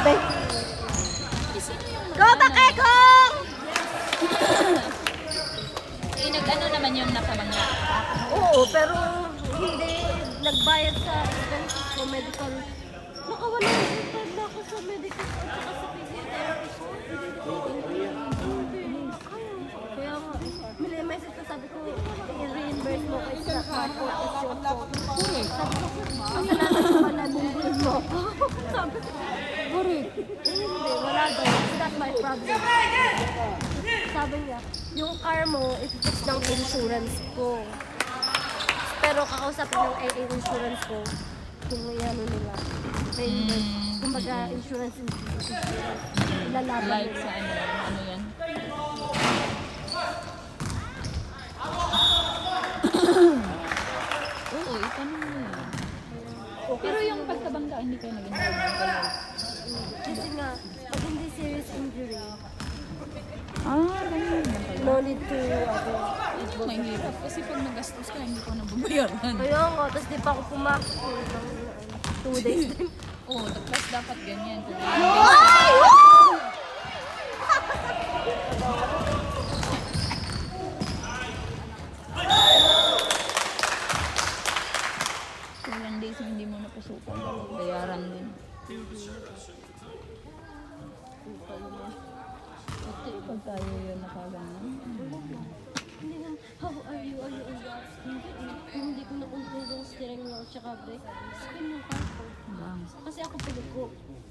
be. Go back, Ekong! Eh, nag-ano naman yung nakabangga? Oo, pero hindi nagbayad sa expenses ko, medical. Nakawala na ako sa medical at saka sa physiotherapy ko. Kaya nga, may message ko, sabi ko, i-reimburse mo ko sa transportation ko. Sabi ko, kasalanan ko ba na bungguin mo ako? Sabi ko, hindi, wala daw. It's not my problem. Sabi niya, yung car mo, i-fix ng insurance ko. Pero kakausapin ng AA insurance ko, kung ano nila. Kumbaga, insurance, ilalaban Like nila. sa ano yan? Oo, itanong mo yan. Pero yung pagkabangga, hindi kayo nag-involve. Kasi nga, pag hindi serious injury, Ganun naman pala. no need to, Yun yung mahirap. Kasi pag nagastos ka, hindi ko nababayaran. kaya nga, tapos di pa ako pumasok. 2 days din. Oo, plus dapat ganyan. Kung Ay! Woo! ilang days hindi mo napasukan, bayaran din. Pag tayo yun nakagana. Hindi nga, how are you? Are you alright? Hindi ko na-control yung steering wheel tsaka brake. Spin yung car ko. Kasi ako pilit ko,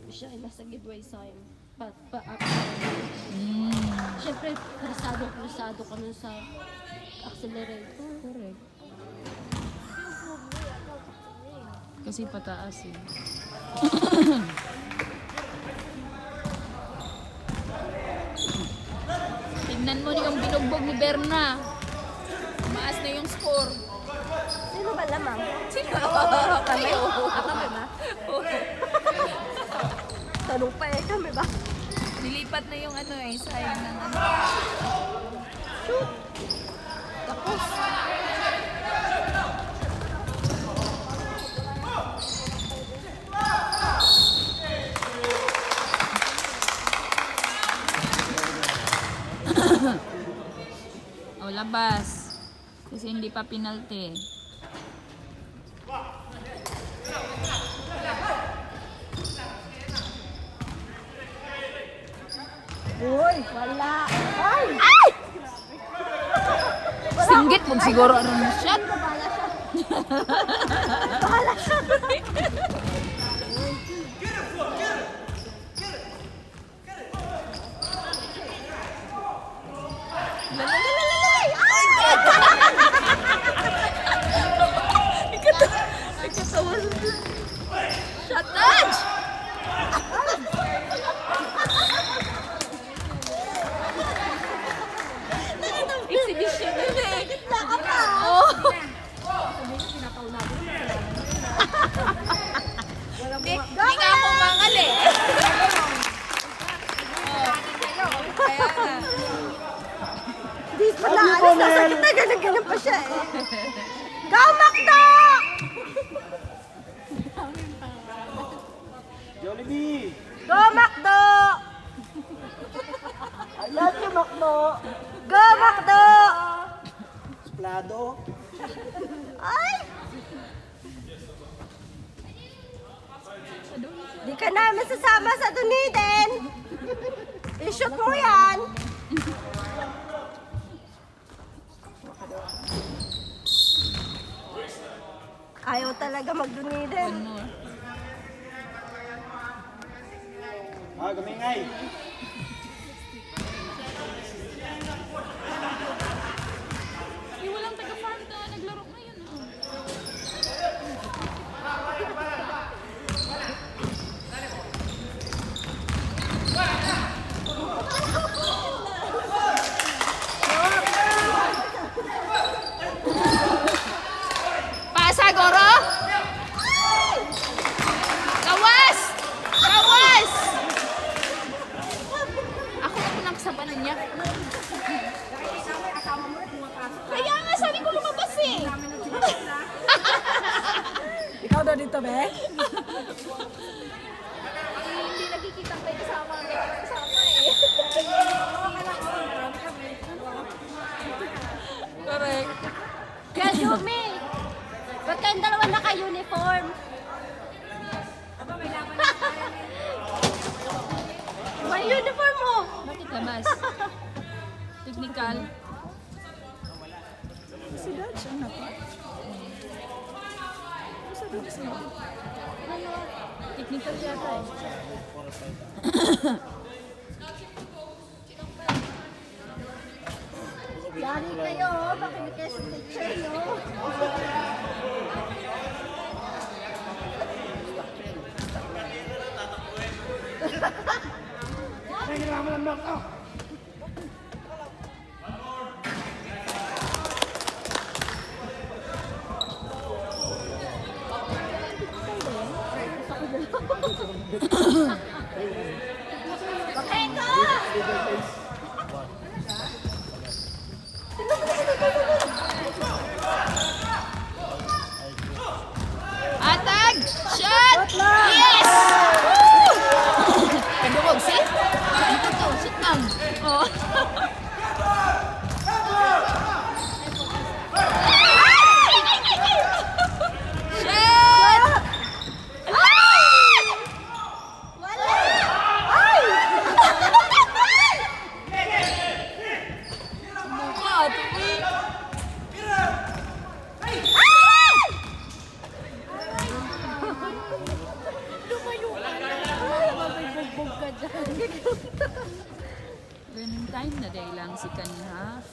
siya ay nasa giveaway sign. Pa-up. Siyempre, krusado ka nun sa accelerator. Correct. Kasi pataas eh. Tignan mo yung binugbog ni Berna. Maas na yung score. Sino ba lamang? Sino? Kami? Kami ba? Tanong pa eh, kami ba? Nilipat na yung ano eh, sayang ng ano. Shoot! Tapos. O, labas. Kasi hindi pa penalty. Uy, wala. Ay! Singgit mo siguro ano na shot. Bahala siya. Lalalalalalay! Ay! Ikatawa. Shot touch! Exhibition na eh. Gitna ka pa. Oh. Di nga ako mangal eh. Kaya nga. Di pa naalis na sa gitna. Ganyan pa siya eh. Go, Macdo! Jollibee! Go, Macdo! I love you, Makno! Go, Macdo! Plado! Ay! Di ka namin sasama sa Dunedin. I-shoot mo yan. Ayaw talaga mag-Dunedin. One more. Gamingay! Eh, walang taga-farm na naglaro ngayon. Pasa, Goro! Kawas! Kawas! Ako na po nagsabanan niya. Kaya nga, sabi ko lumabas eh. Ikaw daw dito, be? Hindi lagi nakikita ko yung kasama eh. Correct. Kaya Yumi, ba't kayong dalawa naka-uniform? May uniform mo! Bakit labas? Technical. Si Dad siya na pa. Sa Dad siya. Technical yata eh. Yari kayo, makinig kayo sa teacher, no? Atag! Shot! Yes! Woo! Kadungog, see? Ito to, shoot lang. Oh. Shot! Mukha, tuwi. Mabibugbog ka dyan. Ganun time na dahil lang si Kanya.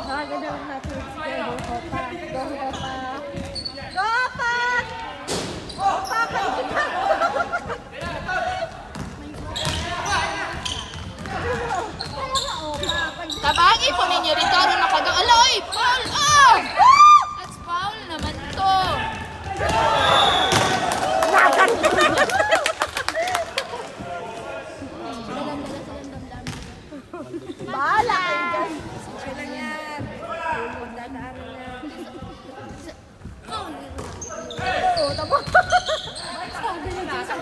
Nakaganda natin si Go Opa. Go Opa. Go Opa! Opa ka dito! Tabagi po ninyo rito ron nakagang aloy! Foul! Oh! That's foul naman to. Bahala kayo dyan. Sige lang yan. Magdadaanan yan. Oo, tama. Sabi niyo dyan sa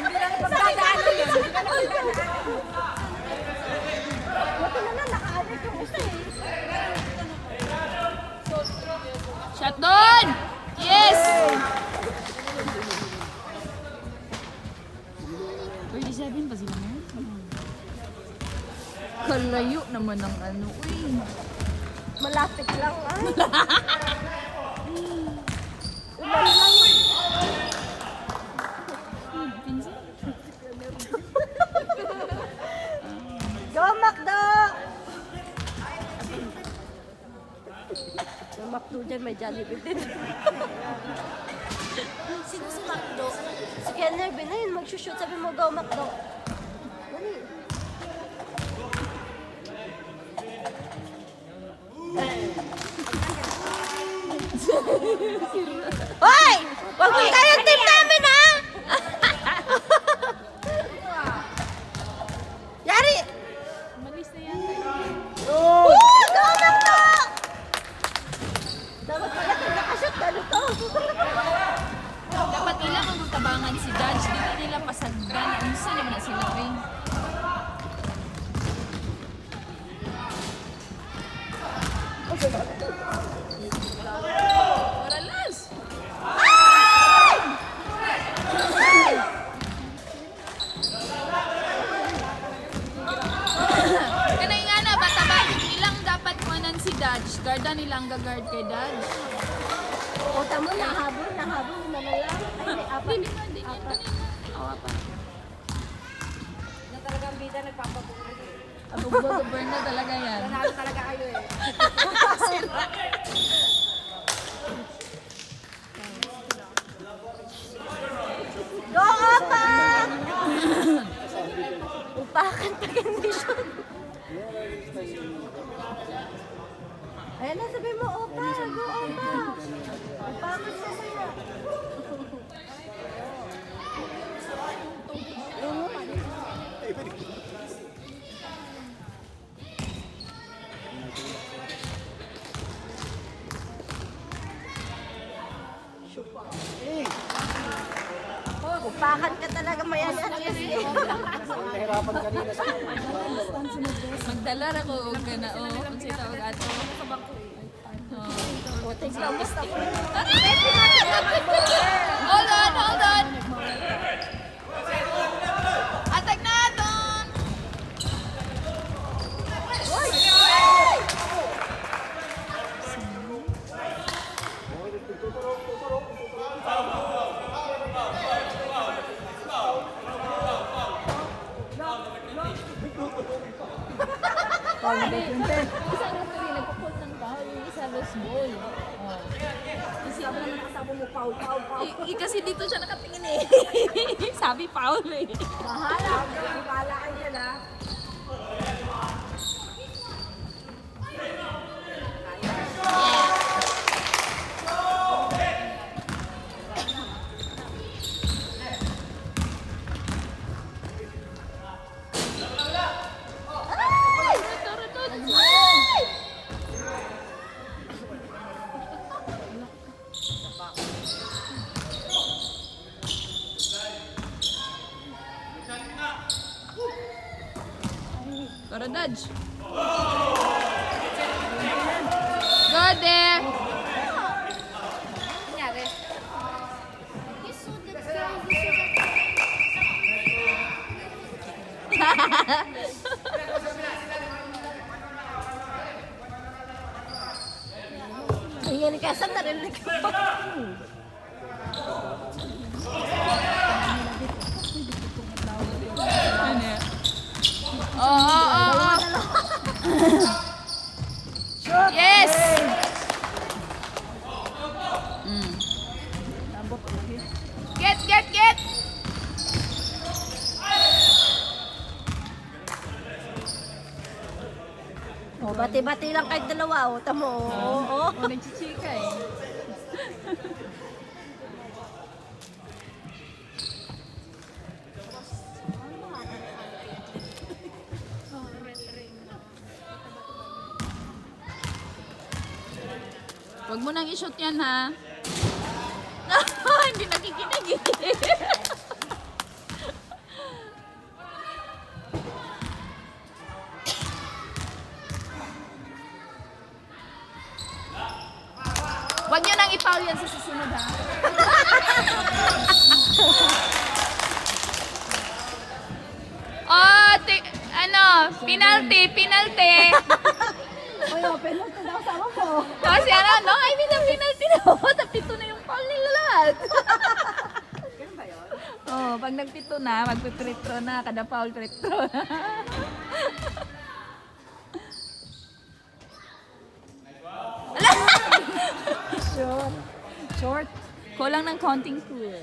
hindi lang magdadaanan yan. Buti na lang, naka-alert yung isa eh. Shot doon! Yes! 37 pa sila na? Kalayo naman ang ano. Uy. Malapit lang ah. Ulan lang. Pinsan. Go Macdo! Yung Macdo dyan may Jollibee din. Sino si Macdo? Si Kenner Binayin, mag-shoot. Sabi mo, go Macdo. Dali. Hoy! Wag mo kayong team namin, ha? Yari! Malis na yan. Woo! Go Macdo! Dapat pala kung nakashoot, dalo to. Dapat ilang ang tabangan si Judge. Dito nila pasagdan. Unsa naman na sila rin. Oralas! Kanay nga na, bata-bata. Ilang dapat manan si Dodge. Garda nilang gagard kay Dodge. O, tamo, nahabol na lang. Ay, may apat. Hindi na. Awa pa. Na talagang bida nagpapabuhay. Abog-burn na talaga yan. Nanalo talaga kayo eh. Go, Opa! Upakan pa condition. Ayan na, sabi mo, Opa. Go, Opa. Upakan sa saya. Bakit ka talaga mayayan kasi? Nahirapan kanina sa Magdala ra ko og kana o unsay tawag ato. Putik lang basta ko. Hold on, hold on. Attack na doon. Isa referee nagpo-call ng foul, yung isa lost ball. Sabi naman kasama mo, pau. Kasi dito siya nakatingin eh. Sabi foul eh. Bahala. Bahala kayo dyan, ha? Tara, Dodge. Go there. Nangyari? Ayan ka, saan narinig ko? Ano yan? Oh. Yes! Get! Oh, bati-bati lang kahit dalawa. Oh, tamo. Oh. Oh, nagchichika eh. Huwag mo nang i-shoot yan, ha? Hindi nakikinig eh. Huwag nyo nang i-foul yan sa susunod, ha? Oh, penalty. Oy, open mo ito daw sama mo. Kasi no? I mean, ang penalty na. Tapito na yung foul nila lahat. Oh, pag nagpito na, magpipretro na. Kada foul, pretro na. Short. Kulang ng counting tool.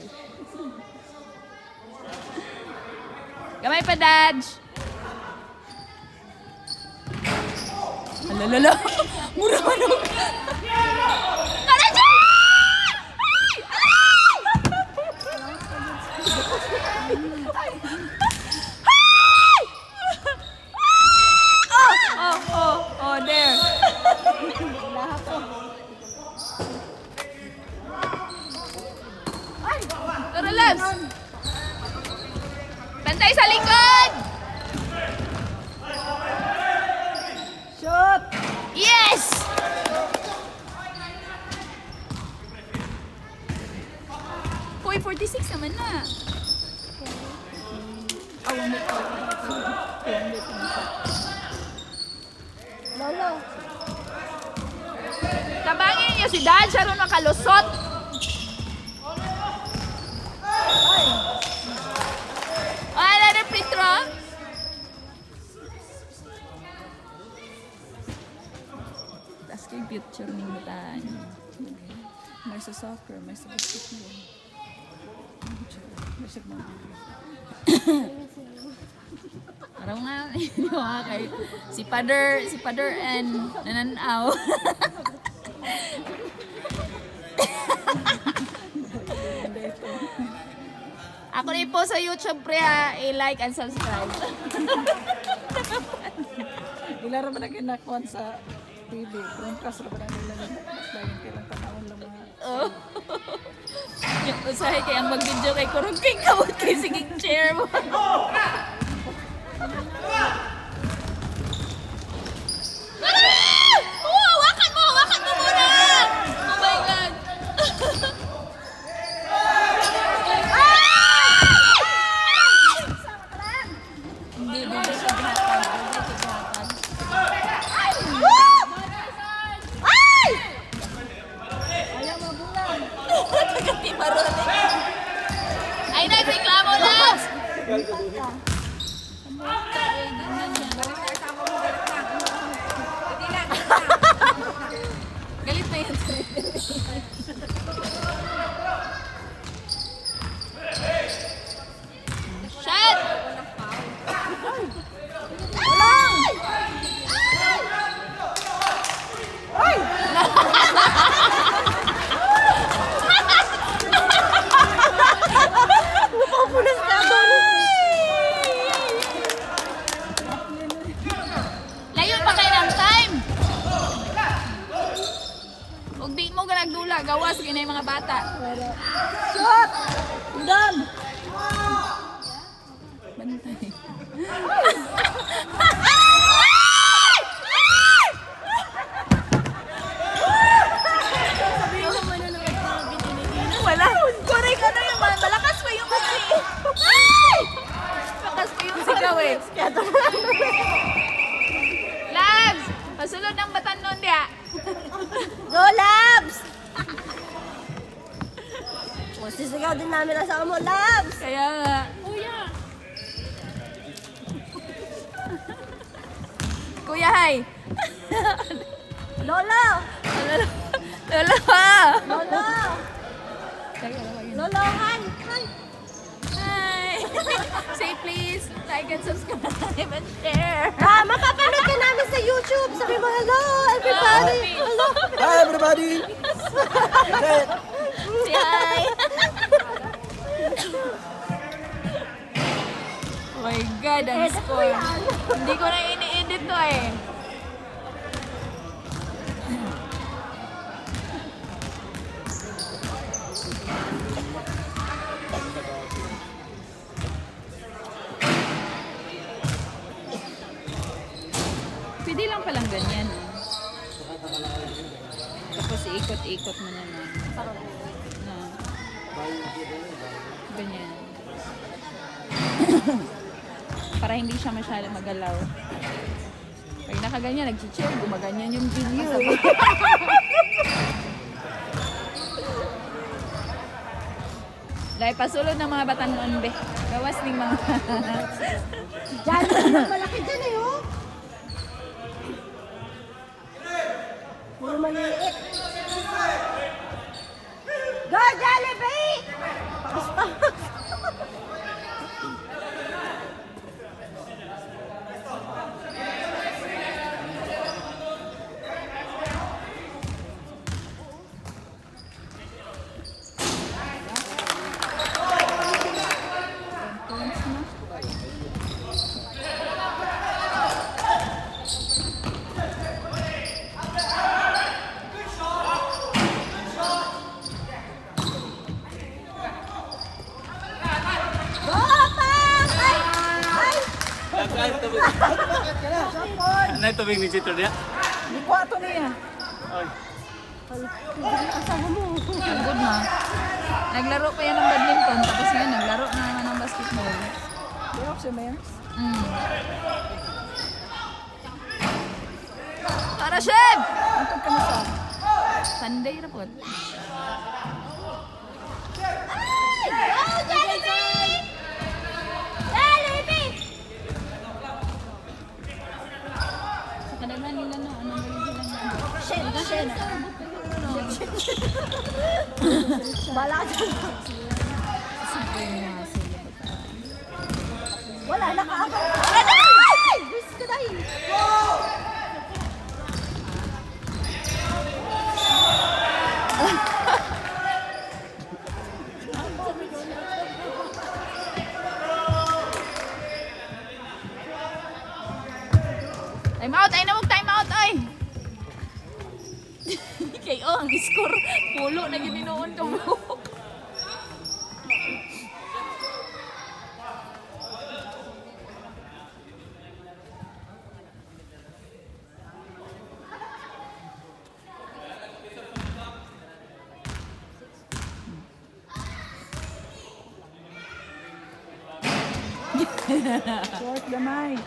Gamay pa, Dodge. Alalala. Mura manok. Tara dyan! Ay! Oh, there. Tara, Labs. Bantay sa likod! Shoot! Yes! Uy, 46 naman na. Lolo. Tabangin niyo si Dad, siya rin makalusot. Another free throw. Tapos kay picture ng bataan. May sa soccer, may sa basketball. May sa mga. Parang nga, kay si Pader and Nananaw. Ako rin po sa YouTube, pre, i-like and subscribe. Ilara ba na kinakuan sa TV? Chromecast ra ba na nila? Mas laging kailang panahon lang mga. Oh. Yung usahay kay ang mag-video kay Kurog kay kawat kay sigig chair mo. Hawakan mo muna! Oh my God! Hindi siya gihatan. Hindi siya gihatan. Tagati maroling. Ay, nagreklamo, Labs! Galit na yun. Shut! Pupunas ka doon. Layon pa kayo ng time! Huwag di mo ka nagdula, gawas ganyan mga bata. Shot! Done! Bantay. Sabihin naman na naman mga binili. Wala. Correct ano yung malakas pa yung kasi. Malakas pa yung sigaw eh. Labs! Pasulod ng batan nun diya. Go, Labs! Sisigaw din namin ang sama mo, Labs! Kaya nga. Kuya, hi. Lolo! Lolo. Lolo! Lolo, hi! Hi! Hi. Say please, like and subscribe and share. Mapapanood ka namin sa YouTube. Sabi mo, hello, everybody! Hello! Hi everybody! Say hi. Oh my God, ang score. Hindi ko na ini-edit to eh. Pwede lang palang ganyan. Tapos iikot-ikot mo naman. Na. Ganyan. Para hindi siya masyadong magalaw. Pag nakaganyan, nag-chill, gumaganyan yung video. Dahil pasulod ng mga batanon, be. Gawas ng mga... Diyan, malaki dyan eh, oh! Puro maliit. Go, Jollibee! Basta. Go, Pang! Ay! Ay! Ano ito bing visitor niya? Di ko ato niya. Asawa mo. Ang good na. Naglaro pa yan ng badminton, tapos yan, naglaro na naman ng basketball. Meron siya, meron. Mm. Tara, Sheb! Antog ka na sa Sunday na po. Go, Jollibee! Jollibee! Sa kadaghan nila no, ano nila na. Shen, Shen. Bala ka dyan. Wala, nakaabang. Ay! Gusto ko dahil. Time out! Ay, namog time out! Ay! Kay ang score pulo na gininoon ka mo. Short gamay.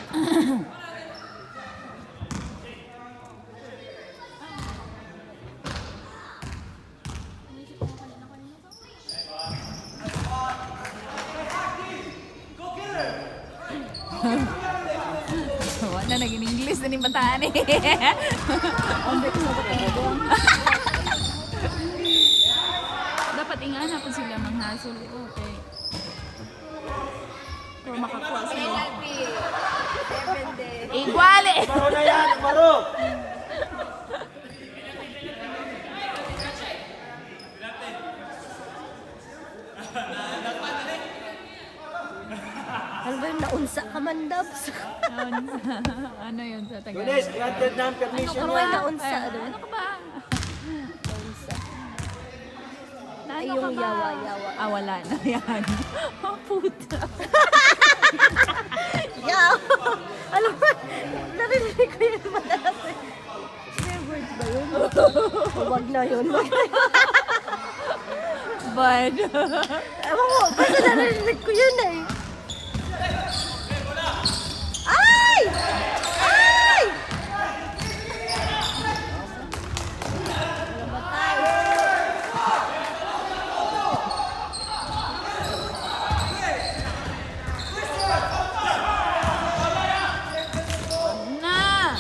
Wala na, naging English na ni bataan eh. Dapat ingana po sila manghasol. Okay. Pero makakuha sila. Igual eh! Baro na yan, baro! Ano ba yung naunsa ka man, Dabs? Ano yun sa Tagalog? Lunes, granted na ang permission Ano niya. yung naunsa? Ano, ano ka ba? Naunsa. Na, Ay, ano yung ka ba? yawa-yawa. Ah, wala na yan. Oh, puta. Yaw! Alam mo, narinig ko yun madalas eh. May words ba yun? Huwag na yun. Huwag na yun. But, Ewan ko, basta narinig ko yun eh. Ay! Ay! Wala ba tayo? na!